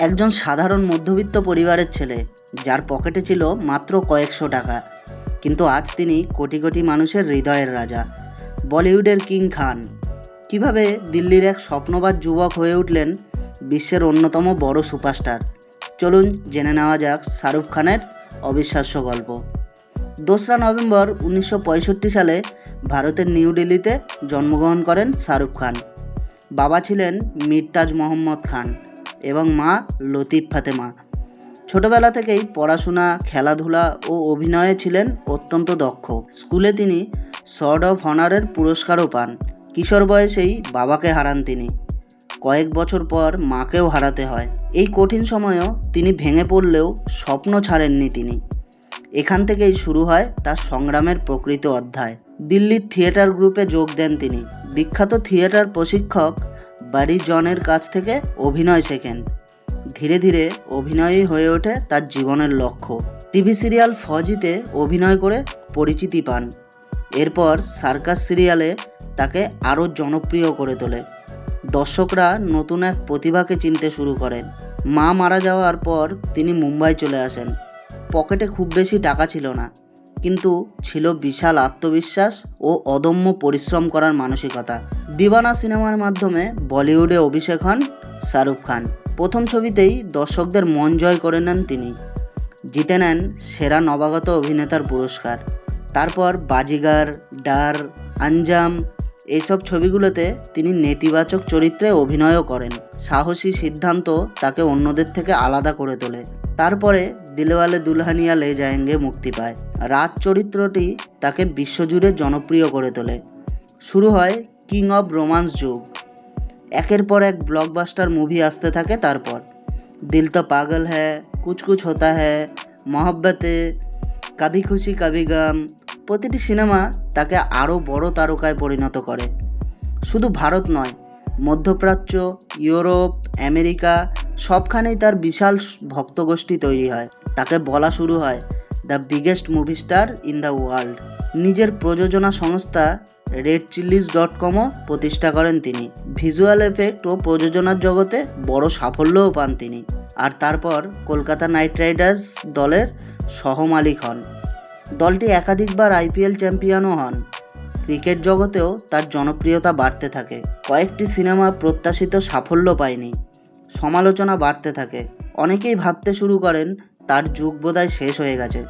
একজন সাধারণ মধ্যবিত্ত পরিবারের ছেলে, যার পকেটে ছিল মাত্র কয়েকশো টাকা, কিন্তু আজ তিনি কোটি কোটি মানুষের হৃদয়ের রাজা, বলিউডের কিং খান। কিভাবে দিল্লির এক স্বপ্নবাজ যুবক হয়ে উঠলেন বিশ্বের অন্যতম বড় সুপারস্টার? চলুন জেনে নেওয়া যাক শাহরুখ খানের অবিশ্বাস্য গল্প। 2রা নভেম্বর 1965 সালে ভারতের নিউ দিল্লিতে জন্মগ্রহণ করেন শাহরুখ খান। বাবা ছিলেন মীর তাজ মোহাম্মদ খান এবং মা লতিফ ফাতেমা। ছোটবেলা থেকেই পড়াশোনা, খেলাধুলা ও অভিনয়ে ছিলেন অত্যন্ত দক্ষ। স্কুলে তিনি সর্ড অফ অনারের পুরস্কারও পান। কিশোর বয়সেই বাবাকে হারান তিনি। কয়েক বছর পর মাকেও হারাতে হয়। এই কঠিন সময়েও তিনি ভেঙে পড়লেও স্বপ্ন ছাড়েননি তিনি। এখান থেকেই শুরু হয় তার সংগ্রামের প্রকৃত অধ্যায়। দিল্লির থিয়েটার গ্রুপে যোগ দেন তিনি। বিখ্যাত থিয়েটার প্রশিক্ষক বারি জনের কাছ থেকে অভিনয় শেখেন। ধীরে ধীরে অভিনয়ই হয়ে ওঠে তার জীবনের লক্ষ্য। টিভি সিরিয়াল ফৌজিতে অভিনয় করে পরিচিতি পান। এরপর সার্কাস সিরিয়ালে তাকে আরও জনপ্রিয় করে তোলে। দর্শকরা নতুন এক প্রতিভাকে চিনতে শুরু করেন। মা মারা যাওয়ার পর তিনি মুম্বাই চলে আসেন। পকেটে খুব বেশি টাকা ছিল না, কিন্তু ছিল বিশাল আত্মবিশ্বাস ও অদম্য পরিশ্রম করার মানসিকতা। দিওয়ানা সিনেমার মাধ্যমে বলিউডে অভিষেক হন শাহরুখ খান। প্রথম ছবিতেই দর্শকদের মন জয় করে নেন তিনি। জিতে নেন সেরা নবাগত অভিনেতার পুরস্কার। তারপর বাজিগার, ডার, আঞ্জাম এইসব ছবিগুলোতে তিনি নেতিবাচক চরিত্রে অভিনয়ও করেন। সাহসী সিদ্ধান্ত তাকে অন্যদের থেকে আলাদা করে তোলে। তারপরে দিলওয়ালে দুলহানিয়া লে যায়েঙ্গে মুক্তি পায়। রাজ চরিত্রটি তাকে বিশ্বজুড়ে জনপ্রিয় করে তোলে। শুরু হয় কিং অব রোমান্স যুগ। একের পর এক ব্লকবাস্টার মুভি আসতে থাকে। তারপর দিল তো পাগল হ্যায়, কুছ কুছ হোতা হ্যায়, মহব্বতে, কভি খুশি কভি গম, প্রতিটি সিনেমা তাকে আরও বড় তারকায় পরিণত করে। শুধু ভারত নয়, মধ্যপ্রাচ্য, ইউরোপ, আমেরিকা সবখানেই তার বিশাল ভক্তগোষ্ঠী তৈরি হয়। তাকে বলা শুরু হয় the biggest movie star in the world. নিজের প্রযোজনা সংস্থা redchillies.comও প্রতিষ্ঠা করেন তিনি। ভিজুয়াল এফেক্ট ও প্রযোজনার জগতে বড় সাফল্যও পান তিনি। আর তারপর কলকাতা নাইট রাইডার্স দলের সহমালিক হন। দলটি একাধিকবার IPL চ্যাম্পিয়নও হন। ক্রিকেট জগতেও তার জনপ্রিয়তা বাড়তে থাকে। কয়েকটি সিনেমা প্রত্যাশিত সাফল্য পায়নি। সমালোচনা বাড়তে থাকে। অনেকেই ভাবতে শুরু করেন তার যুগ বোধহয় শেষ হয়ে গেছে,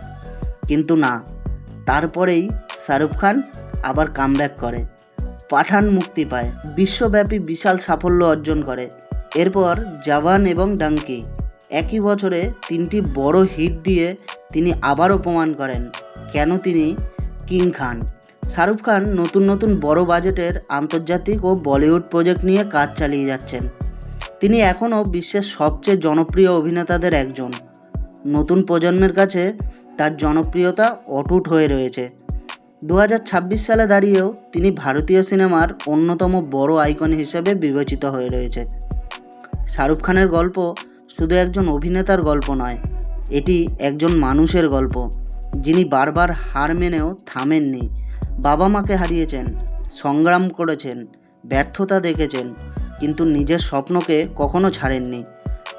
কিন্তু না। তারপরেই শাহরুখ খান আবার কামব্যাক করে। পাঠান মুক্তি পায়, বিশ্বব্যাপী বিশাল সাফল্য অর্জন করে। এরপর জওয়ান এবং ডাঙ্কি। একই বছরে 3টি বড় হিট দিয়ে তিনি আবারও প্রমাণ করেন কেন তিনি কিং খান। শাহরুখ খান নতুন নতুন বড় বাজেটের আন্তর্জাতিক ও বলিউড প্রজেক্ট নিয়ে কাজ চালিয়ে যাচ্ছেন। তিনি এখনও বিশ্বের সবচেয়ে জনপ্রিয় অভিনেতাদের একজন। নতুন প্রজন্মের কাছে তার জনপ্রিয়তা অটুট হয়ে রয়েছে। 2026 সালে দাঁড়িয়েও তিনি ভারতীয় সিনেমার অন্যতম বড় আইকন হিসেবে বিবেচিত হয়ে রয়েছে। শাহরুখ খানের গল্প শুধু একজন অভিনেতার গল্প নয়, এটি একজন মানুষের গল্প, যিনি বারবার হার মেনেও থামেননি। বাবা মাকে হারিয়েছেন, সংগ্রাম করেছেন, ব্যর্থতা দেখেছেন, কিন্তু নিজের স্বপ্নকে কখনো ছাড়েননি।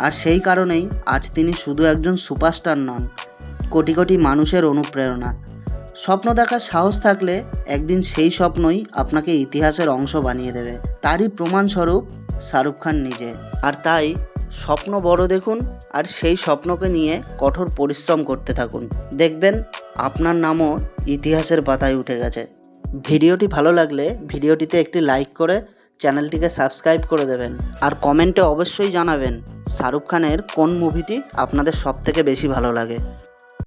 আর সেই কারণেই আজ তিনি শুধু একজন সুপারস্টার নন, কোটি কোটি মানুষের অনুপ্রেরণা। স্বপ্ন দেখার সাহস থাকলে একদিন সেই স্বপ্নই আপনাকে ইতিহাসের অংশ বানিয়ে দেবে। তারই প্রমাণস্বরূপ শাহরুখ খান নিজে। আর তাই স্বপ্ন বড় দেখুন, আর সেই স্বপ্নকে নিয়ে কঠোর পরিশ্রম করতে থাকুন। দেখবেন আপনার নামও ইতিহাসের পাতায় উঠে গেছে। ভিডিওটি ভালো লাগলে ভিডিওটিতে একটি লাইক করে চ্যানেলটিকে সাবস্ক্রাইব করে দেবেন। আর কমেন্টে অবশ্যই জানাবেন শাহরুখ খানের কোন মুভিটি আপনাদের সবথেকে বেশি ভালো লাগে।